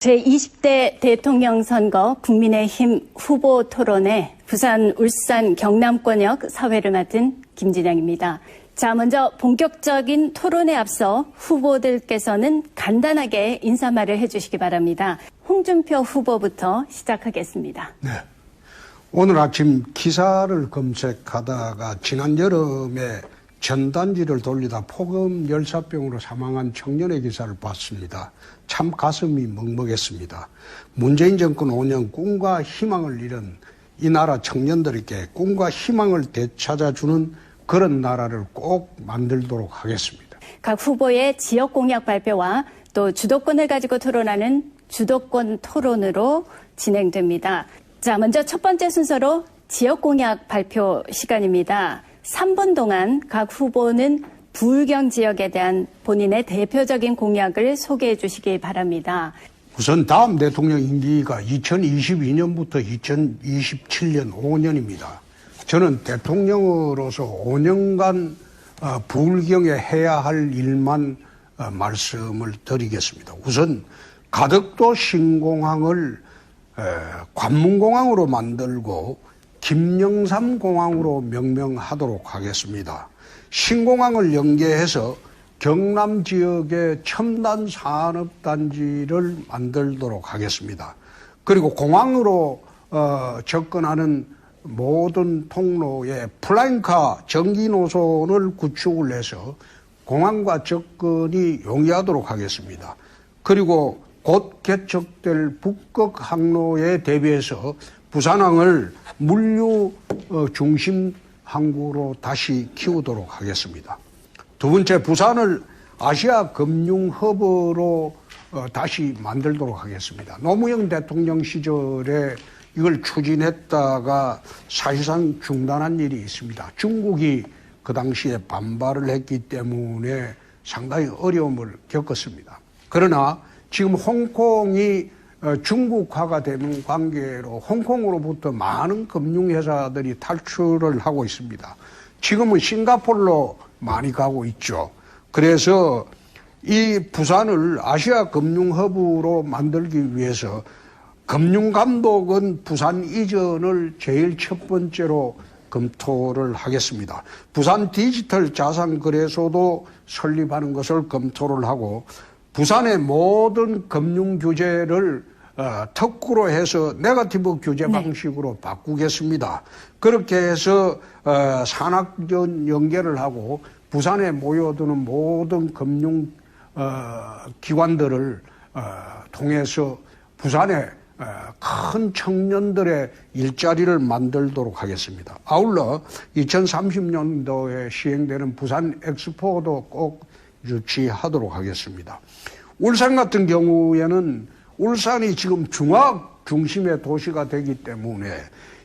제20대 대통령 선거 국민의힘 후보 토론회 부산, 울산, 경남권역 사회를 맡은 김진영입니다. 자, 먼저 본격적인 토론에 앞서 후보들께서는 간단하게 인사말을 해주시기 바랍니다. 홍준표 후보부터 시작하겠습니다. 네. 오늘 아침 기사를 검색하다가 지난 여름에 전단지를 돌리다 폭염 열사병으로 사망한 청년의 기사를 봤습니다. 참 가슴이 먹먹했습니다. 문재인 정권 5년 꿈과 희망을 잃은 이 나라 청년들에게 꿈과 희망을 되찾아주는 그런 나라를 꼭 만들도록 하겠습니다. 각 후보의 지역 공약 발표와 또 주도권을 가지고 토론하는 주도권 토론으로 진행됩니다. 자, 먼저 첫 번째 순서로 지역 공약 발표 시간입니다. 3분 동안 각 후보는 부울경 지역에 대한 본인의 대표적인 공약을 소개해 주시기 바랍니다. 우선 다음 대통령 임기가 2022년부터 2027년 5년입니다. 저는 대통령으로서 5년간 부울경에 해야 할 일만 말씀을 드리겠습니다. 우선 가덕도 신공항을 관문공항으로 만들고 김영삼 공항으로 명명하도록 하겠습니다. 신공항을 연계해서 경남 지역의 첨단 산업단지를 만들도록 하겠습니다. 그리고 공항으로 접근하는 모든 통로에 플라잉카 전기 노선을 구축을 해서 공항과 접근이 용이하도록 하겠습니다. 그리고 곧 개척될 북극 항로에 대비해서 부산항을 물류 중심 항구로 다시 키우도록 하겠습니다. 두 번째, 부산을 아시아 금융 허브로 다시 만들도록 하겠습니다. 노무현 대통령 시절에 이걸 추진했다가 사실상 중단한 일이 있습니다. 중국이 그 당시에 반발을 했기 때문에 상당히 어려움을 겪었습니다. 그러나 지금 홍콩이 중국화가 되는 관계로 홍콩으로부터 많은 금융회사들이 탈출을 하고 있습니다. 지금은 싱가포르로 많이 가고 있죠. 그래서 이 부산을 아시아 금융허브로 만들기 위해서 금융감독은 부산 이전을 제일 첫 번째로 검토를 하겠습니다. 부산 디지털 자산거래소도 설립하는 것을 검토를 하고 부산의 모든 금융 규제를 특구로 해서 네거티브 규제 방식으로 바꾸겠습니다. 그렇게 해서 산학연 연계를 하고 부산에 모여드는 모든 금융 기관들을 통해서 부산에 큰 청년들의 일자리를 만들도록 하겠습니다. 아울러 2030년도에 시행되는 부산 엑스포도 꼭 유치하도록 하겠습니다. 울산 같은 경우에는 울산이 지금 중화 중심의 도시가 되기 때문에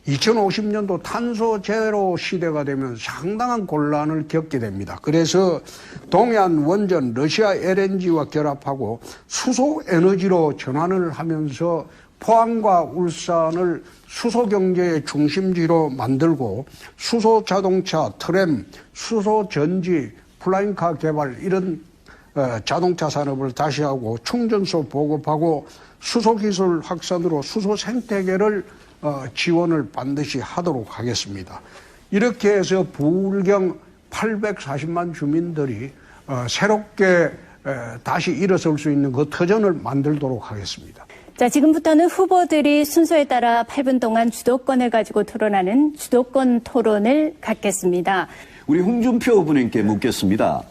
2050년도 탄소 제로 시대가 되면 상당한 곤란을 겪게 됩니다. 그래서 동해안 원전 러시아 LNG와 결합하고 수소 에너지로 전환을 하면서 포항과 울산을 수소 경제의 중심지로 만들고 수소 자동차, 트램, 수소 전지, 플라잉카 개발 이런 자동차 산업을 다시 하고 충전소 보급하고 수소기술 확산으로 수소 생태계를 지원을 반드시 하도록 하겠습니다. 이렇게 해서 부울경 840만 주민들이 새롭게 다시 일어설 수 있는 그 터전을 만들도록 하겠습니다. 자, 지금부터는 후보들이 순서에 따라 8분 동안 주도권을 가지고 토론하는 주도권 토론을 갖겠습니다. 우리 홍준표 후보님께 묻겠습니다.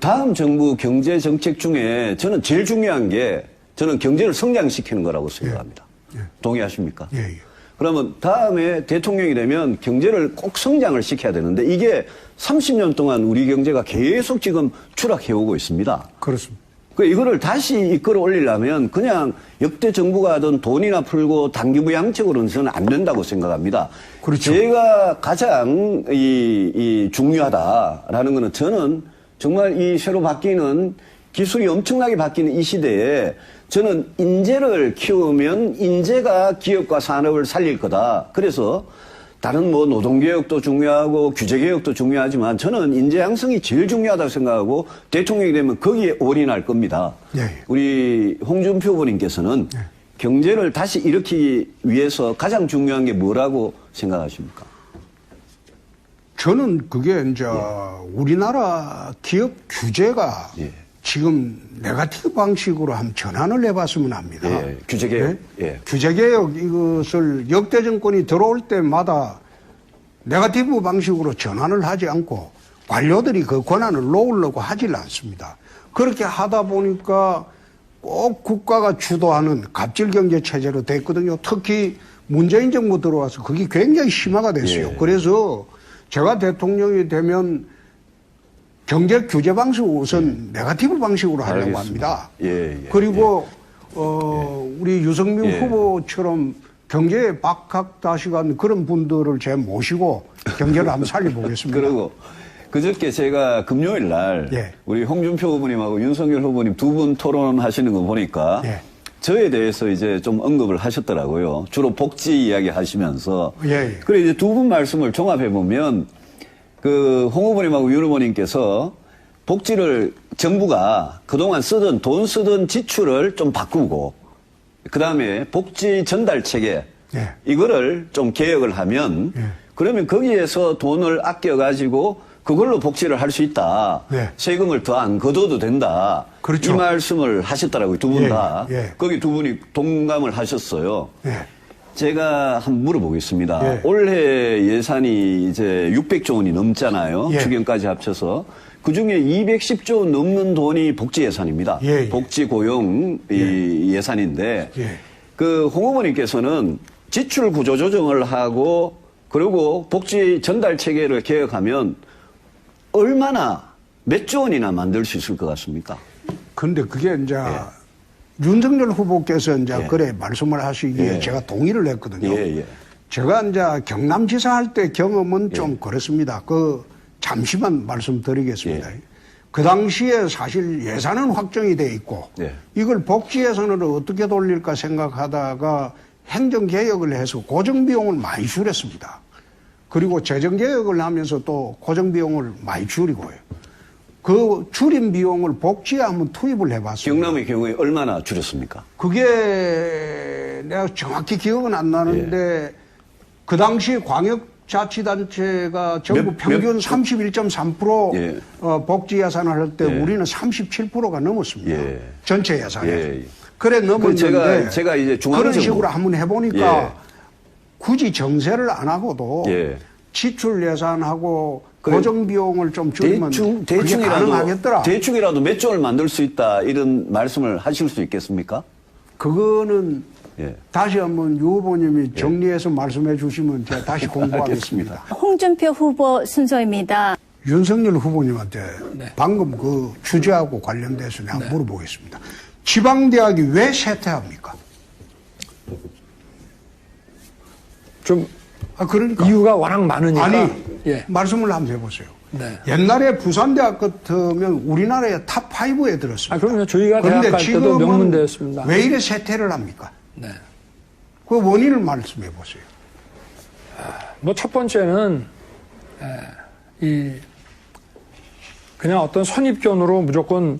다음 정부 경제 정책 중에 저는 제일 중요한 게 저는 경제를 성장시키는 거라고 생각합니다. 예. 동의하십니까? 예, 예. 그러면 다음에 대통령이 되면 경제를 꼭 성장을 시켜야 되는데 이게 30년 동안 우리 경제가 계속 지금 추락해오고 있습니다. 그렇습니다. 이거를 다시 이끌어 올리려면 그냥 역대 정부가 하던 돈이나 풀고 단기부양책으로는 저는 안 된다고 생각합니다. 그렇죠. 제가 가장 중요하다라는 거는 저는 정말 이 새로 바뀌는 기술이 엄청나게 바뀌는 이 시대에 저는 인재를 키우면 인재가 기업과 산업을 살릴 거다. 그래서 다른 뭐 노동개혁도 중요하고 규제개혁도 중요하지만 저는 인재 양성이 제일 중요하다고 생각하고 대통령이 되면 거기에 올인할 겁니다. 예. 우리 홍준표 후보님께서는 경제를 다시 일으키기 위해서 가장 중요한 게 뭐라고 생각하십니까? 저는 그게 이제 우리나라 기업 규제가 예. 지금 네거티브 방식으로 한번 전환을 해봤으면 합니다. 예, 규제개혁. 예. 규제개혁 이것을 역대 정권이 들어올 때마다 네거티브 방식으로 전환을 하지 않고 관료들이 그 권한을 놓으려고 하질 않습니다. 그렇게 하다 보니까 꼭 국가가 주도하는 갑질경제 체제로 됐거든요. 특히 문재인 정부 들어와서 그게 굉장히 심화가 됐어요. 예. 그래서 제가 대통령이 되면 경제 규제 방식 우선 네거티브 방식으로 하려고 알겠습니다. 합니다. 예, 예, 그리고 우리 유승민 예. 후보처럼 경제에 박학다식한 그런 분들을 제가 모시고 경제를 한번 살려보겠습니다. 그리고 그저께 제가 금요일 날 예. 우리 홍준표 후보님하고 윤석열 후보님 두 분 토론하시는 거 보니까 예. 저에 대해서 이제 좀 언급을 하셨더라고요. 주로 복지 이야기 하시면서. 예. 그래 이제 두 분 말씀을 종합해 보면 그 홍 후보님하고 윤 후보님께서 복지를 정부가 그동안 돈 쓰던 지출을 좀 바꾸고 그다음에 복지 전달 체계 예. 이거를 좀 개혁을 하면 예. 그러면 거기에서 돈을 아껴 가지고 그걸로 복지를 할 수 있다. 네. 세금을 더 안 걷어도 된다. 그렇죠. 이 말씀을 하셨더라고요. 두 분 예, 다. 예. 거기 두 분이 동감을 하셨어요. 예. 제가 한번 물어보겠습니다. 예. 올해 예산이 이제 600조 원이 넘잖아요. 예. 추경까지 합쳐서. 그중에 210조 원 넘는 돈이 복지 예산입니다. 예, 예. 복지 고용 이 예산인데 예. 그 홍 후보님께서는 지출 구조 조정을 하고 그리고 복지 전달 체계를 개혁하면 얼마나 몇 조 원이나 만들 수 있을 것 같습니까? 근데 그게 이제 윤석열 후보께서 이제 예. 그래 말씀을 하시기에 예. 제가 동의를 했거든요. 예, 예. 제가 이제 경남지사 할 때 경험은 좀 그렇습니다. 잠시만 말씀드리겠습니다. 예. 그 당시에 사실 예산은 확정이 돼 있고 예. 이걸 복지 예산으로 어떻게 돌릴까 생각하다가 행정개혁을 해서 고정비용을 많이 줄였습니다. 그리고 재정개혁을 하면서 또 고정비용을 많이 줄이고요. 그 줄인 비용을 복지에 한번 투입을 해봤습니다. 경남의 경우에 얼마나 줄였습니까? 그게 내가 정확히 기억은 안 나는데 그 당시 광역자치단체가 전국 평균 31.3% 예. 복지 예산을 할 때 예. 우리는 37%가 넘었습니다. 예. 전체 예산에. 예. 그래 넘었는데 제가 이제 그런 중앙정부 식으로 한번 해보니까 예. 굳이 정세를 안 하고도 예. 지출 예산하고 그래. 고정 비용을 좀 줄이면 그게 가능하겠더라. 대충이라도 몇 조를 만들 수 있다 이런 말씀을 하실 수 있겠습니까? 그거는 예. 다시 한번 유 후보님이 정리해서 말씀해 주시면 제가 다시 공부하겠습니다. 홍준표 후보 순서입니다. 윤석열 후보님한테 방금 그 주제하고 관련돼서 내가 물어보겠습니다. 지방대학이 왜 쇠퇴합니까? 좀 그러니까 이유가 워낙 많으니까. 아니 예. 말씀을 한번 해보세요. 네. 옛날에 부산대학 같으면 우리나라의 탑 5에 들었습니다. 그럼요. 저희가 그런데 대학 갈 때도 지금은 명문대였습니다. 왜 이래 쇠퇴를 합니까? 네. 그 원인을 말씀해 보세요. 뭐 첫 번째는 그냥 어떤 선입견으로 무조건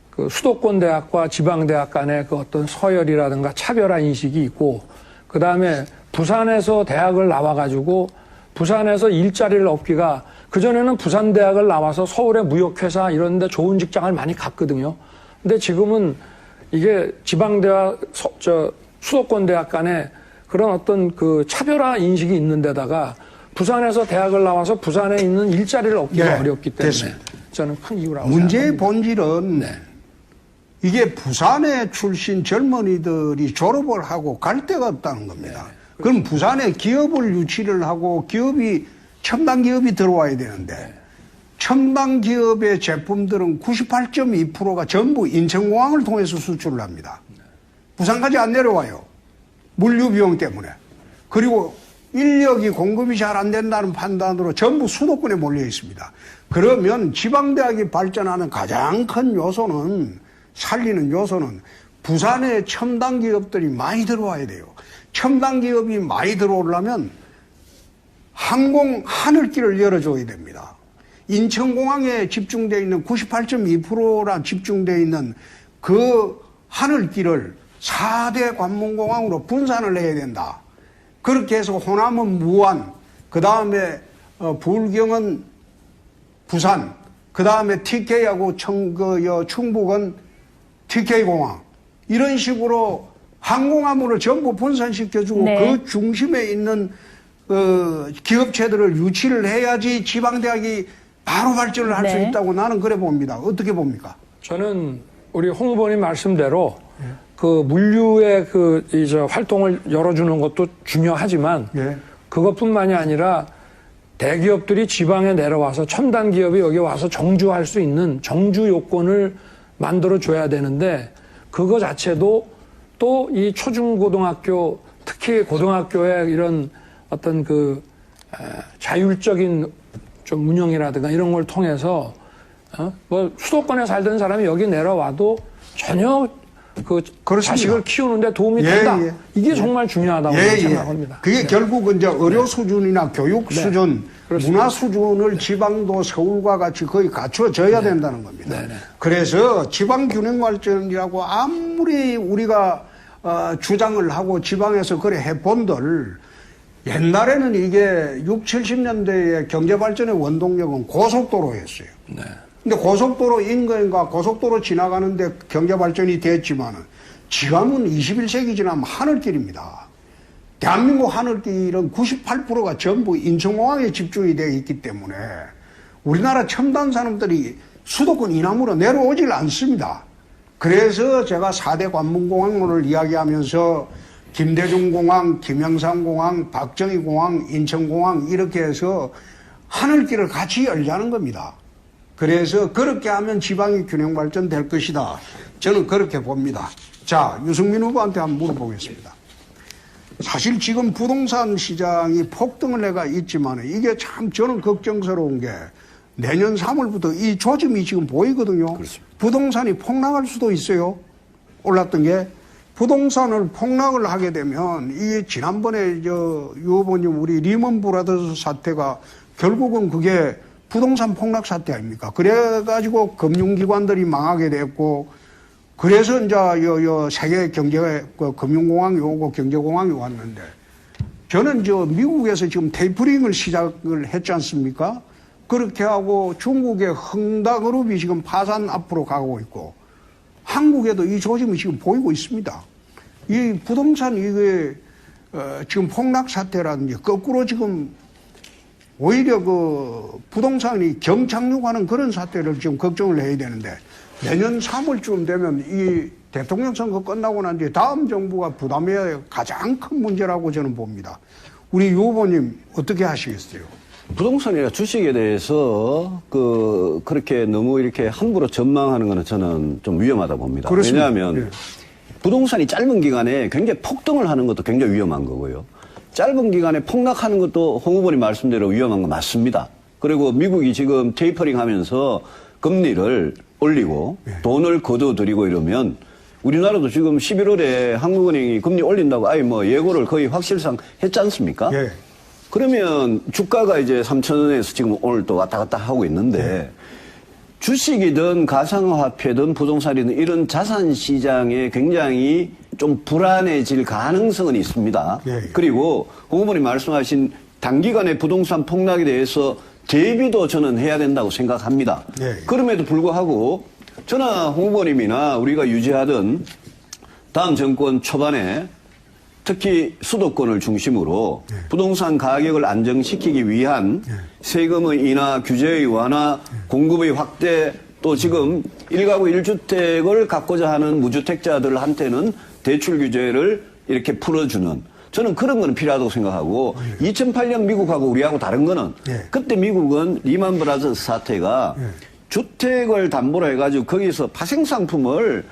그 수도권 대학과 지방 대학 간의 그 어떤 서열이라든가 차별화 인식이 있고, 그 다음에 부산에서 대학을 나와가지고 부산에서 일자리를 얻기가, 그전에는 부산 대학을 나와서 서울의 무역회사 이런 데 좋은 직장을 많이 갔거든요. 근데 지금은 이게 지방 대학, 수도권 대학 간에 그런 어떤 그 차별화 인식이 있는 데다가 부산에서 대학을 나와서 부산에 있는 일자리를 얻기가 네, 어렵기 때문에 됐습니다. 저는 큰 이유라고 문제의 생각합니다. 본질은 이게 부산에 출신 젊은이들이 졸업을 하고 갈 데가 없다는 겁니다. 그럼 부산에 기업을 유치를 하고 첨단 기업이 들어와야 되는데 첨단 기업의 제품들은 98.2%가 전부 인천공항을 통해서 수출을 합니다. 부산까지 안 내려와요. 물류 비용 때문에. 그리고 인력이 공급이 잘 안 된다는 판단으로 전부 수도권에 몰려 있습니다. 그러면 지방대학이 발전하는 가장 큰 요소는, 살리는 요소는 부산에 첨단 기업들이 많이 들어와야 돼요. 첨단 기업이 많이 들어오려면 항공 하늘길을 열어줘야 됩니다. 인천공항에 집중되어 있는 98.2%나 집중되어 있는 그 하늘길을 4대 관문공항으로 분산을 해야 된다. 그렇게 해서 호남은 무안, 그 다음에 불경은 부산, 그 다음에 TK하고 충북은 TK공항, 이런 식으로 항공화물을 전부 분산시켜주고 네. 그 중심에 있는 기업체들을 유치를 해야지 지방대학이 바로 발전을 할 수 네. 있다고 나는 그래 봅니다. 어떻게 봅니까? 저는 우리 홍 후보님 말씀대로 그 물류의 이제 활동을 열어주는 것도 중요하지만 예. 그것뿐만이 아니라 대기업들이 지방에 내려와서 첨단 기업이 여기 와서 정주할 수 있는 정주 요건을 만들어 줘야 되는데 그거 자체도 또 이 초중고등학교 특히 고등학교의 이런 어떤 자율적인 좀 운영이라든가 이런 걸 통해서 뭐 수도권에 살던 사람이 여기 내려와도 전혀 그렇습니다. 자식을 키우는데 도움이 예, 된다. 예. 이게 정말 중요하다고 저는 생각합니다. 그게 결국은 이제 의료 수준이나 교육 네. 수준, 그렇습니다. 문화 수준을 지방도 서울과 같이 거의 갖춰져야 된다는 겁니다. 네, 네. 그래서 지방 균형 발전이라고 아무리 우리가 주장을 하고 지방에서 그래 해본들 옛날에는 이게 6, 70년대의 경제 발전의 원동력은 고속도로였어요. 네. 근데 고속도로 인근과 고속도로 지나가는데 경제 발전이 됐지만은 지금은 21세기 지나면 하늘길입니다. 대한민국 하늘길은 98%가 전부 인천공항에 집중이 되어 있기 때문에 우리나라 첨단 산업들이 수도권 이남으로 내려오질 않습니다. 그래서 제가 4대 관문공항론을 이야기하면서 김대중공항, 김영삼공항, 박정희공항, 인천공항 이렇게 해서 하늘길을 같이 열자는 겁니다. 그래서 그렇게 하면 지방이 균형 발전될 것이다. 저는 그렇게 봅니다. 자, 유승민 후보한테 한번 물어보겠습니다. 사실 지금 부동산 시장이 폭등을 해가 있지만 이게 참 저는 걱정스러운 게 내년 3월부터 이 조짐이 지금 보이거든요. 그렇습니다. 부동산이 폭락할 수도 있어요. 올랐던 게. 부동산을 폭락을 하게 되면 이 지난번에 유 후보님 우리 리먼 브라더스 사태가 결국은 그게 부동산 폭락 사태 아닙니까? 그래가지고 금융기관들이 망하게 됐고, 그래서 이제 세계 경제 금융공항이 오고 경제공항이 왔는데, 저는 미국에서 지금 테이퍼링을 시작을 했지 않습니까? 그렇게 하고 중국의 흥다그룹이 지금 파산 앞으로 가고 있고, 한국에도 이 조짐이 지금 보이고 있습니다. 이 부동산 이게 지금 폭락 사태라든지 거꾸로 지금 오히려 부동산이 경착륙하는 그런 사태를 지금 걱정을 해야 되는데 내년 3월쯤 되면 이 대통령 선거 끝나고 난 뒤에 다음 정부가 부담해야 가장 큰 문제라고 저는 봅니다. 우리 유 후보님 어떻게 하시겠어요? 부동산이나 주식에 대해서 그렇게 너무 이렇게 함부로 전망하는 거는 저는 좀 위험하다 봅니다. 그렇습니다. 왜냐하면 예. 부동산이 짧은 기간에 굉장히 폭등을 하는 것도 굉장히 위험한 거고요. 짧은 기간에 폭락하는 것도 홍 후보님 말씀대로 위험한 거 맞습니다. 그리고 미국이 지금 테이퍼링 하면서 금리를 올리고 돈을 거둬들이고 이러면 우리나라도 지금 11월에 한국은행이 금리 올린다고 아예 예고를 거의 확실상 했지 않습니까? 예. 그러면 주가가 이제 3,000원에서 지금 오늘 또 왔다 갔다 하고 있는데 주식이든 가상화폐든 부동산이든 이런 자산 시장에 굉장히 좀 불안해질 가능성은 있습니다. 예. 그리고 홍 후보님 말씀하신 단기간의 부동산 폭락에 대해서 대비도 저는 해야 된다고 생각합니다. 예. 그럼에도 불구하고 저나 홍 후보님이나 우리가 유지하던 다음 정권 초반에 특히 수도권을 중심으로 부동산 가격을 안정시키기 위한 세금의 인하, 규제의 완화, 공급의 확대, 또 지금 1가구 1주택을 갖고자 하는 무주택자들한테는 대출 규제를 이렇게 풀어주는 저는 그런 거는 필요하다고 생각하고 2008년 미국하고 우리하고 다른 거는 그때 미국은 리만 브라더스 사태가 주택을 담보로 해가지고 거기서 파생상품을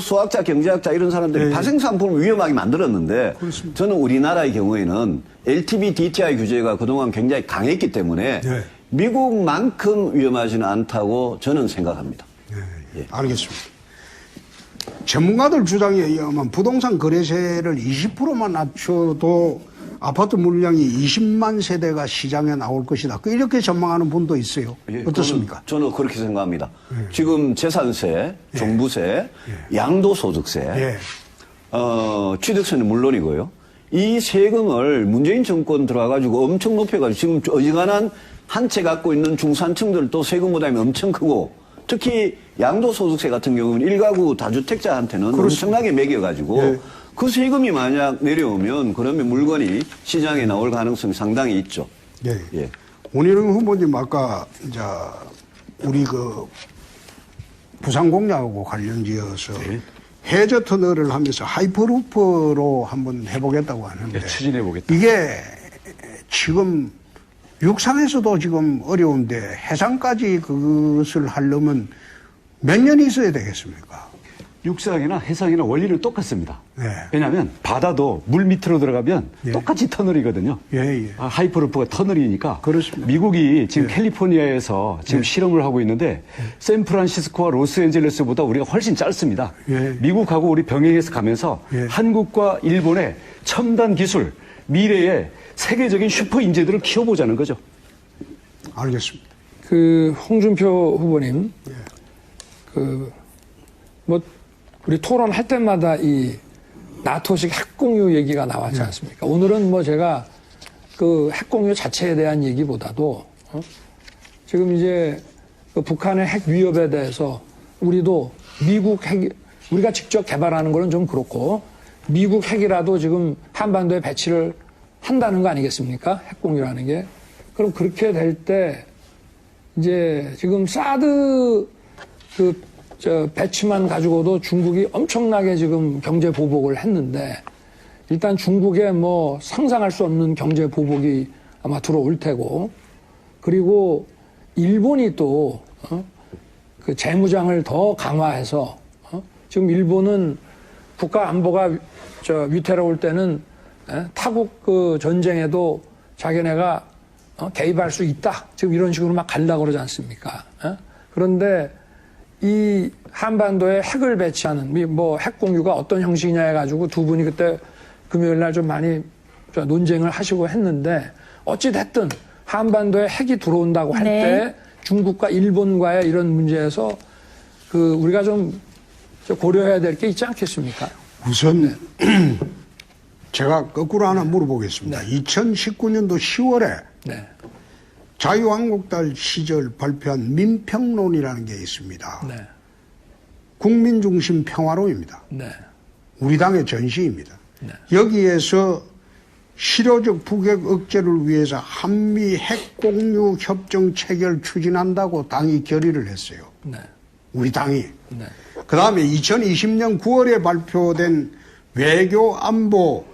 수학자, 경제학자 이런 사람들이 파생상품을 위험하게 만들었는데 그렇습니다. 저는 우리나라의 경우에는 LTV, DTI 규제가 그동안 굉장히 강했기 때문에 미국만큼 위험하지는 않다고 저는 생각합니다. 예. 알겠습니다. 전문가들 주장에 의하면 부동산 거래세를 20%만 낮춰도 아파트 물량이 20만 세대가 시장에 나올 것이다. 이렇게 전망하는 분도 있어요. 예, 어떻습니까? 저는 그렇게 생각합니다. 지금 재산세, 종부세, 양도소득세, 예. 취득세는 물론이고요. 이 세금을 문재인 정권 들어와가지고 엄청 높여가지고 지금 어지간한 한 채 갖고 있는 중산층들도 세금 부담이 엄청 크고 특히 양도소득세 같은 경우는 1가구 다주택자한테는 엄청나게 매겨가지고 예. 그 세금이 만약 내려오면 그러면 물건이 시장에 나올 가능성이 상당히 있죠. 예. 예. 원희룡 후보님 아까 이제 우리 그 부산 공약하고 관련지어서 해저 터널을 하면서 하이퍼루프로 한번 해보겠다고 하는데 추진해 보겠다. 이게 지금 육상에서도 지금 어려운데 해상까지 그것을 하려면 몇 년이 있어야 되겠습니까? 육상이나 해상이나 원리는 똑같습니다. 네. 왜냐하면 바다도 물 밑으로 들어가면 예. 똑같이 터널이거든요. 예, 예. 하이퍼루프가 터널이니까. 그렇습니다. 미국이 지금 캘리포니아에서 지금 실험을 하고 있는데 샌프란시스코와 로스앤젤레스보다 우리가 훨씬 짧습니다. 예. 미국하고 우리 병행해서 가면서 예. 한국과 일본의 첨단 기술, 미래의 세계적인 슈퍼 인재들을 키워보자는 거죠. 알겠습니다. 그 홍준표 후보님, 뭐 우리 토론할 때마다 이 나토식 핵공유 얘기가 나왔지 않습니까? 오늘은 뭐 제가 그 핵공유 자체에 대한 얘기보다도 지금 이제 그 북한의 핵 위협에 대해서 우리도 미국 핵 우리가 직접 개발하는 거는 좀 그렇고 미국 핵이라도 지금 한반도에 배치를 한다는 거 아니겠습니까? 핵공유라는 게. 그럼 그렇게 될 때 이제 지금 사드 배치만 가지고도 중국이 엄청나게 지금 경제 보복을 했는데 일단 중국에 뭐 상상할 수 없는 경제 보복이 아마 들어올 테고 그리고 일본이 또 그 재무장을 더 강화해서 지금 일본은 국가 안보가 위태로울 때는 타국 그 전쟁에도 자기네가 개입할 수 있다. 지금 이런 식으로 막 가려고 그러지 않습니까? 그런데 이 한반도에 핵을 배치하는 뭐 핵 공유가 어떤 형식이냐 해가지고 두 분이 그때 금요일 날 좀 많이 논쟁을 하시고 했는데 어찌 됐든 한반도에 핵이 들어온다고 할 때 중국과 일본과의 이런 문제에서 그 우리가 좀 고려해야 될 게 있지 않겠습니까? 우선 제가 거꾸로 하나 물어보겠습니다. 2019년도 10월에 네. 자유한국당 시절 발표한 민평론이라는 게 있습니다. 네. 국민중심 평화론입니다. 네. 우리 당의 전시입니다. 네. 여기에서 실효적 북핵 억제를 위해서 한미 핵공유 협정 체결 추진한다고 당이 결의를 했어요. 네. 우리 당이. 네. 그 다음에 2020년 9월에 발표된 외교안보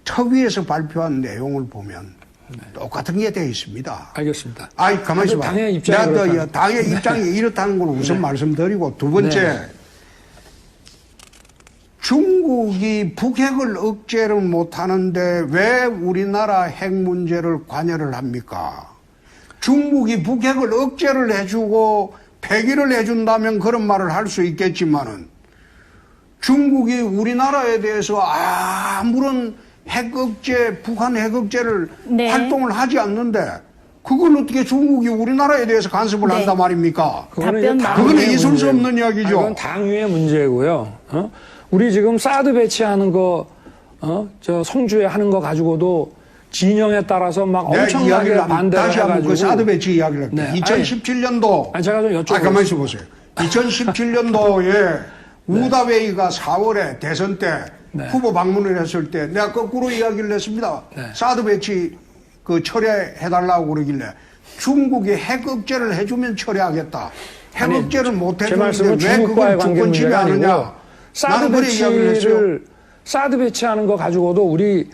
특위에서 발표한 내용을 보면 똑같은 게 되어 있습니다. 알겠습니다. 아이, 가만히 있어봐. 당의 입장이 내가 그렇다는. 당의 입장이 이렇다는 걸 우선 말씀드리고, 두 번째, 중국이 북핵을 억제를 못하는데 왜 우리나라 핵 문제를 관여를 합니까? 중국이 북핵을 억제를 해주고 폐기를 해준다면 그런 말을 할 수 있겠지만은 중국이 우리나라에 대해서 아무런 핵 억제, 북한 핵 억제를 활동을 하지 않는데 그걸 어떻게 중국이 우리나라에 대해서 간섭을 한단 말입니까? 그거는 있을 수 없는 이야기죠. 그건 당위의 문제고요. 우리 지금 사드 배치하는 거, 성주에 하는 거 가지고도 진영에 따라서 막 엄청나게 반대를 다시 한번 해가지고. 그 사드 배치 이야기를 할게요. 네. 2017년도. 아니, 제가 좀 여쭤보겠습니다. 가만히 있어 보세요. 2017년도에 우다웨이가 4월에 대선 때 후보 방문을 했을 때 내가 거꾸로 이야기를 했습니다. 사드 배치 그 철회해달라고 그러길래 중국이 핵 억제를 해주면 철회하겠다. 핵 억제를 못 해주는데 왜 그걸 주권 지배하느냐. 나는 그런 이야기를 했어요. 사드 배치하는 거 가지고도 우리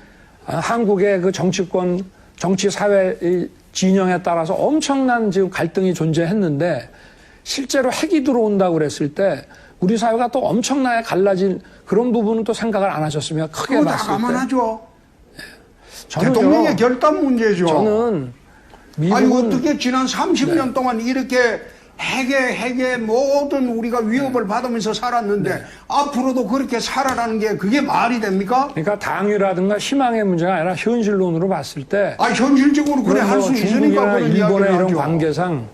한국의 그 정치권, 정치 사회 진영에 따라서 엄청난 지금 갈등이 존재했는데 실제로 핵이 들어온다고 그랬을 때 우리 사회가 또 엄청나게 갈라진 그런 부분은 또 생각을 안 하셨으면 크게 그거 다 봤을 때. 감안하죠. 저는요, 대통령의 결단 문제죠. 저는 아니 미국은 어떻게 지난 30년 동안 이렇게 핵의 모든 우리가 위협을 받으면서 살았는데 앞으로도 그렇게 살아라는 게 그게 말이 됩니까? 그러니까 당위라든가 희망의 문제가 아니라 현실론으로 봤을 때 현실적으로 그래 할 수 있으니까 중국이나 그런 일본의 이야기를 이런 하죠. 관계상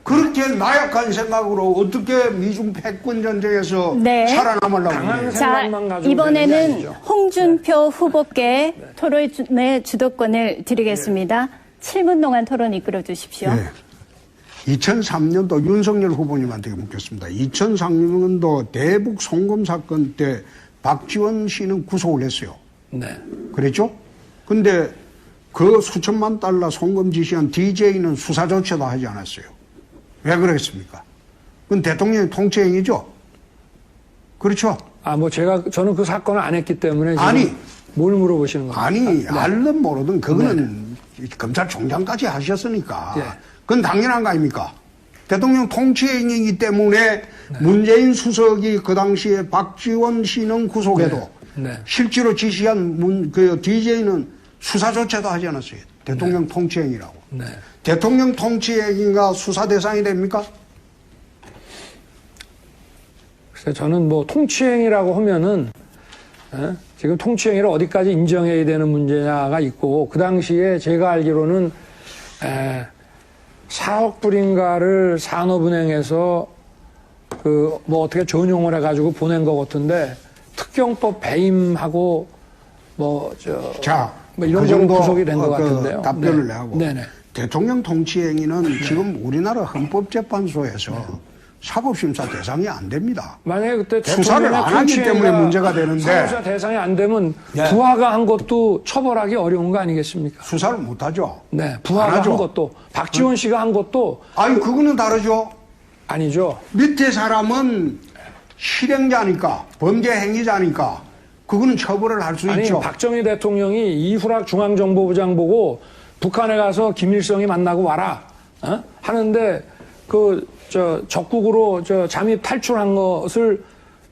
그렇게 나약한 생각으로 어떻게 미중 패권 전쟁에서 네. 살아남으려고 강한 그래요? 자, 생각만 가지고 되는 게 이번에는 아니죠. 홍준표 후보께 토론의 주도권을 드리겠습니다. 7분 동안 토론 이끌어 주십시오. 네. 2003년도 윤석열 후보님한테 묻겠습니다. 2003년도 대북 송금 사건 때 박지원 씨는 구속을 했어요. 네. 그랬죠? 근데 그 수천만 달러 송금 지시한 DJ는 수사 조치도 하지 않았어요. 왜 그랬습니까? 그건 대통령의 통치행위죠? 그렇죠? 저는 그 사건을 안 했기 때문에 지금 아니. 뭘 물어보시는 겁니까? 아니, 알든 모르든 그거는 검찰총장까지 하셨으니까. 예. 그건 당연한 거 아닙니까? 대통령 통치행위이기 때문에 문재인 수석이 그 당시에 박지원 씨는 구속해도 네. 실제로 지시한 그 DJ는 수사조차도 하지 않았어요. 대통령 통치행위라고. 네. 대통령 통치행위가 수사 대상이 됩니까? 그래서 저는 뭐 통치행위라고 하면은 지금 통치행위를 어디까지 인정해야 되는 문제냐가 있고 그 당시에 제가 알기로는 4억 불인가를 산업은행에서 그 뭐 어떻게 전용을 해가지고 보낸 것 같은데 특경법 배임하고 자, 이런 그 거로 정도 구속이 된 것 같은데요. 답변을 네. 하고 네네. 대통령 통치행위는 지금 우리나라 헌법재판소에서 사법심사 대상이 안 됩니다. 만약에 그때 수사를 대통령의 안 하기 때문에 통치행위가 문제가 되는데 사법수사 대상이 안 되면 부하가 한 것도 처벌하기 어려운 거 아니겠습니까? 수사를 못하죠. 네, 안 부하가 하죠. 한 것도 박지원 씨가 한 것도 아니 그거는 다르죠. 아니죠. 밑에 사람은 실행자니까 범죄 행위자니까 그거는 처벌을 할 수 아니 있죠. 박정희 대통령이 이후락 중앙정보부장 보고 북한에 가서 김일성이 만나고 와라 하는데 적국으로 잠입 탈출한 것을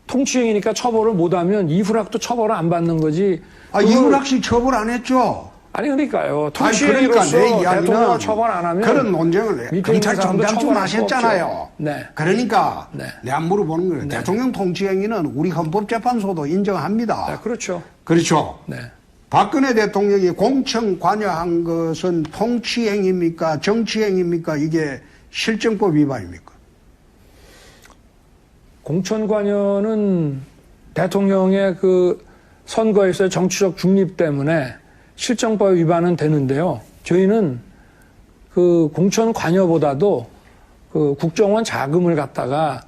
통치행위니까 처벌을 못하면 이후락도 처벌을 안 받는 거지. 이후락 씨 처벌 안 했죠. 아니 그러니까요. 그러니까 통치행위로서 내 대통령을 이야기는 처벌 안 하면 그런 논쟁을 밑에 있는 사람도 검찰총장쯤 처벌할 수 하셨잖아요. 없죠. 네. 그러니까 네. 내가 물어보는 거예요. 대통령 통치행위는 우리 헌법재판소도 인정합니다. 네, 그렇죠. 그렇죠. 네. 박근혜 대통령이 공청 관여한 것은 통치행위입니까? 정치행위입니까? 이게 실정법 위반입니까? 공천 관여는 대통령의 그 선거에서의 정치적 중립 때문에 실정법 위반은 되는데요. 저희는 그 공천 관여보다도 그 국정원 자금을 갖다가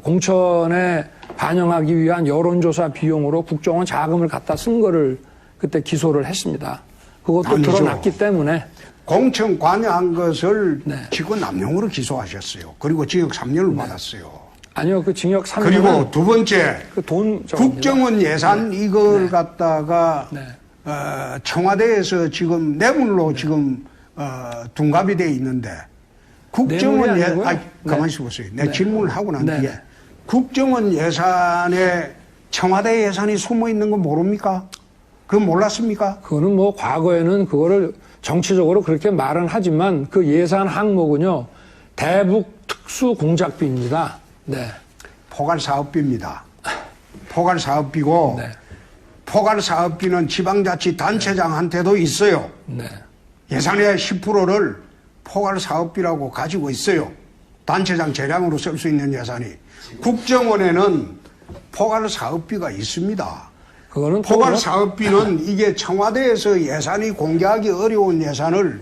공천에 반영하기 위한 여론조사 비용으로 국정원 자금을 갖다 쓴 거를 그때 기소를 했습니다. 그것도 아니죠. 드러났기 때문에. 공청 관여한 것을 네. 직권남용으로 기소하셨어요. 그리고 징역 3년을 받았어요. 아니요, 그 징역 3년. 그리고 두 번째, 그 돈, 국정원 예산 이걸 갖다가 네. 청와대에서 지금 뇌물로 지금 둔갑이 돼 있는데 국정원 뇌물이 아니고요? 가만히 있어 보세요. 내 네. 질문을 하고 난 네. 뒤에 국정원 예산에 청와대 예산이 숨어 있는 거 모릅니까? 그거 몰랐습니까? 그거는 뭐 과거에는 그거를 정치적으로 그렇게 말은 하지만 그 예산 항목은요, 대북 특수 공작비입니다. 네. 포괄사업비입니다. 포괄사업비고 네. 포괄사업비는 지방자치단체장한테도 있어요. 네. 예산의 10%를 포괄사업비라고 가지고 있어요. 단체장 재량으로 쓸 수 있는 예산이. 국정원에는 포괄사업비가 있습니다. 그거는 포괄사업비는 이게 청와대에서 예산이 공개하기 어려운 예산을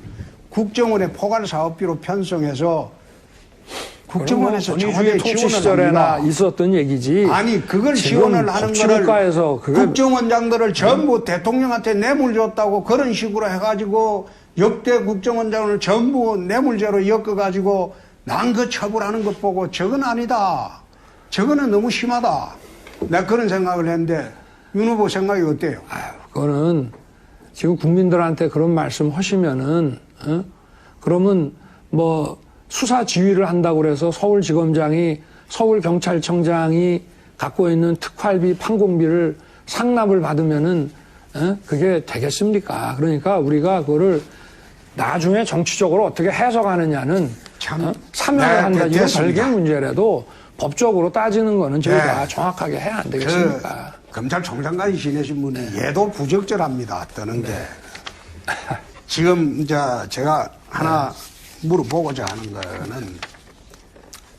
국정원의 포괄사업비로 편성해서 국정원에서 청와대에 통치 지원을 시절에나 합니다. 있었던 얘기지. 아니 그걸 지금 지원을 하는 복지국가에서 거를 국정원장들을 전부 대통령한테 뇌물 줬다고 그런 식으로 해가지고 역대 국정원장을 전부 뇌물죄로 엮어가지고 난 그 처벌하는 것 보고 저건 아니다. 저거는 너무 심하다. 내가 그런 생각을 했는데 윤 후보 생각이 어때요? 그거는 지금 국민들한테 그런 말씀 하시면은, 그러면 뭐 수사 지휘를 한다고 그래서 서울지검장이 서울경찰청장이 갖고 있는 특활비, 판공비를 상납을 받으면은, 그게 되겠습니까? 그러니까 우리가 그거를 나중에 정치적으로 어떻게 해석하느냐는 참, 참여를 네, 한다는 됐습니다. 별개 문제라도 법적으로 따지는 거는 저희가 네. 정확하게 해야 안 되겠습니까? 검찰총장까지 지내신 분이 얘도 부적절합니다. 뜨는 게. 지금 이제 제가 하나 물어보고자 하는 거는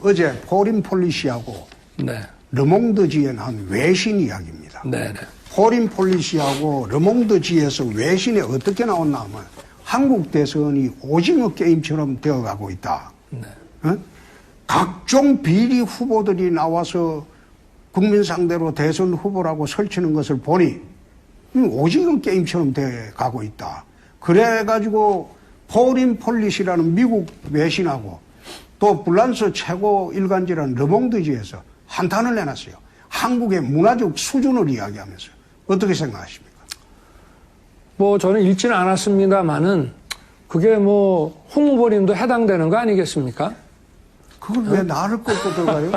어제 포린 폴리시하고 네. 르몽드지에는 한 외신 이야기입니다. 네. 네. 포린 폴리시하고 르몽드지에서 외신이 어떻게 나왔나 하면 한국 대선이 오징어 게임처럼 되어가고 있다. 어? 각종 비리 후보들이 나와서 국민 상대로 대선 후보라고 설치는 것을 보니 오징어 게임처럼 돼가고 있다. 그래가지고 포린 폴리시라는 미국 외신하고 또 불란서 최고 일간지라는 르몽드지에서 한탄을 내놨어요. 한국의 문화적 수준을 이야기하면서. 어떻게 생각하십니까? 뭐 저는 읽지는 않았습니다만은 그게 뭐 홍 후보님도 해당되는 거 아니겠습니까? 그걸 왜 나를 꺾고 들어가요?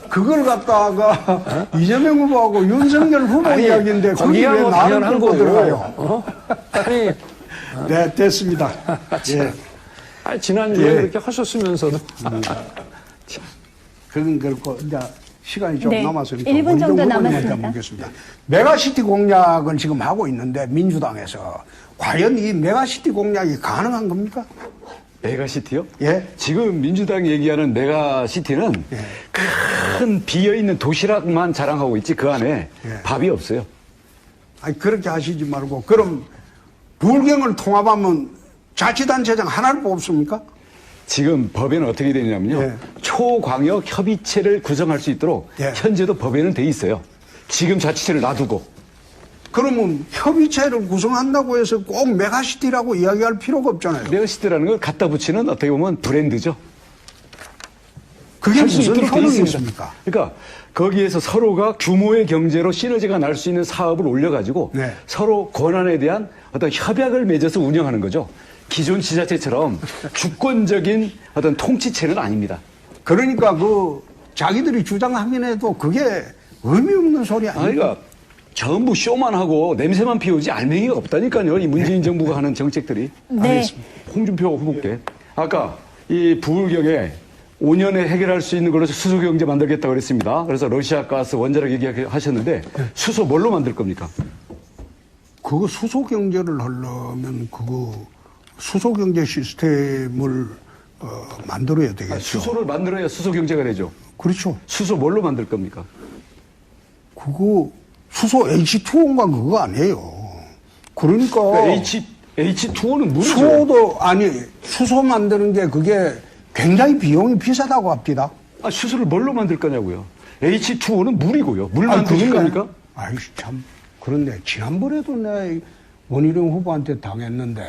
그걸 갖다가 이재명 후보하고 윤석열 후보 이야기인데 그걸 왜 나를 당연한 꺾고 거고. 들어가요? 아니, 네, 됐습니다. 예. 아니, 지난주에 예. 그렇게 하셨으면서도. 그건 그렇고 이제 시간이 좀 네, 남았으니까 1분 정도 원희룡 후보님한테 남았습니다. 묻겠습니다. 메가시티 공약을 지금 하고 있는데 민주당에서 과연 이 메가시티 공약이 가능한 겁니까? 메가시티요? 예. 지금 민주당이 얘기하는 메가시티는 예. 큰 비어있는 도시락만 자랑하고 있지 그 안에 예. 밥이 없어요. 아니 그렇게 하시지 말고 그럼 불경을 통합하면 자치단체장 하나를 뽑습니까? 지금 법에는 어떻게 되냐면요. 예. 초광역 협의체를 구성할 수 있도록 예. 현재도 법에는 돼 있어요. 지금 자치체를 놔두고. 그러면 협의체를 구성한다고 해서 꼭 메가시티라고 이야기할 필요가 없잖아요. 메가시티라는 걸 갖다 붙이는 어떻게 보면 브랜드죠. 그게 할 수 무슨 있도록 돼 효능이 있습니다. 있습니까? 그러니까 거기에서 서로가 규모의 경제로 시너지가 날 수 있는 사업을 올려가지고 네. 서로 권한에 대한 어떤 협약을 맺어서 운영하는 거죠. 기존 지자체처럼 주권적인 어떤 통치체는 아닙니다. 그러니까 그 자기들이 주장하긴 해도 그게 의미 없는 소리 아닙니까? 그러니까 전부 쇼만 하고 냄새만 피우지 알맹이가 없다니까요. 이 문재인 정부가 하는 정책들이. 네. 홍준표 후보께 아까 이 부울경에 5년에 해결할 수 있는 걸로 수소 경제 만들겠다고 그랬습니다. 그래서 러시아 가스 원자력 얘기하셨는데 수소 뭘로 만들 겁니까? 그거 수소 경제를 하려면 그거 수소 경제 시스템을 만들어야 되겠죠. 수소를 만들어야 수소 경제가 되죠. 그렇죠. 수소 뭘로 만들 겁니까? 그거 수소 H2O인가 그거 아니에요. 그러니까 H2O는 물이죠. 수소도 아니 수소 만드는 게 그게 굉장히 비용이 비싸다고 합니다. 아, 수소를 뭘로 만들 거냐고요. H2O는 물이고요. 물 아니, 만드실 겁니까? 아이씨 참 그런데 지난번에도 내가 원희룡 후보한테 당했는데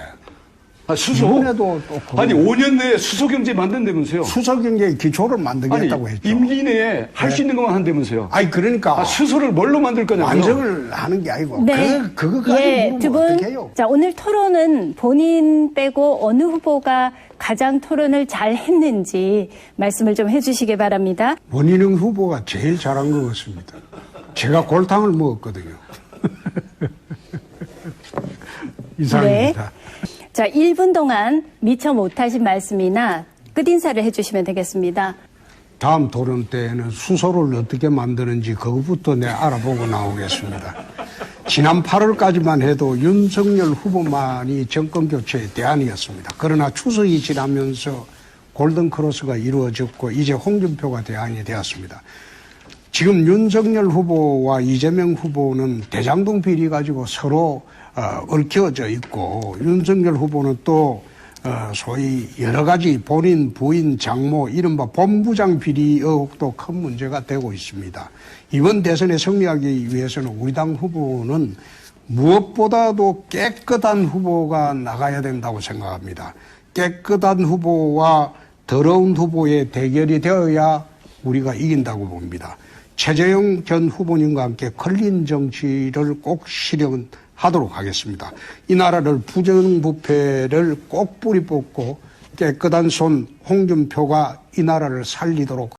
아, 수소? 이번에도 또 그거- 아니, 5년 내에 수소 경제 만든다면서요. 수소 경제의 기초를 아니, 만들겠다고 했죠. 임기 내에 할 수 네. 있는 것만 한다면서요. 아니 그러니까 아, 수소를 뭘로 만들 거냐고요. 완성을 하는 게 아니고 네. 그거까지 예, 물으면 두 분. 어떻게 해요? 자, 오늘 토론은 본인 빼고 어느 후보가 가장 토론을 잘 했는지 말씀을 좀 해주시기 바랍니다. 원희룡 후보가 제일 잘한 것 같습니다. 제가 골탕을 먹었거든요. 이상입니다. 자, 1분 동안 미처 못하신 말씀이나 끝인사를 해주시면 되겠습니다. 다음 토론 때에는 수소를 어떻게 만드는지 그것부터 내가 알아보고 나오겠습니다. 지난 8월까지만 해도 윤석열 후보만이 정권교체의 대안이었습니다. 그러나 추석이 지나면서 골든크로스가 이루어졌고 이제 홍준표가 대안이 되었습니다. 지금 윤석열 후보와 이재명 후보는 대장동 비리 가지고 서로 얽혀져 있고 윤석열 후보는 또 소위 여러 가지 본인, 부인, 장모, 이른바 본부장 비리 의혹도 큰 문제가 되고 있습니다. 이번 대선에 승리하기 위해서는 우리 당 후보는 무엇보다도 깨끗한 후보가 나가야 된다고 생각합니다. 깨끗한 후보와 더러운 후보의 대결이 되어야 우리가 이긴다고 봅니다. 최재형 전 후보님과 함께 클린 정치를 꼭 실현하도록 하겠습니다. 이 나라를 부정부패를 꼭 뿌리 뽑고 깨끗한 손 홍준표가 이 나라를 살리도록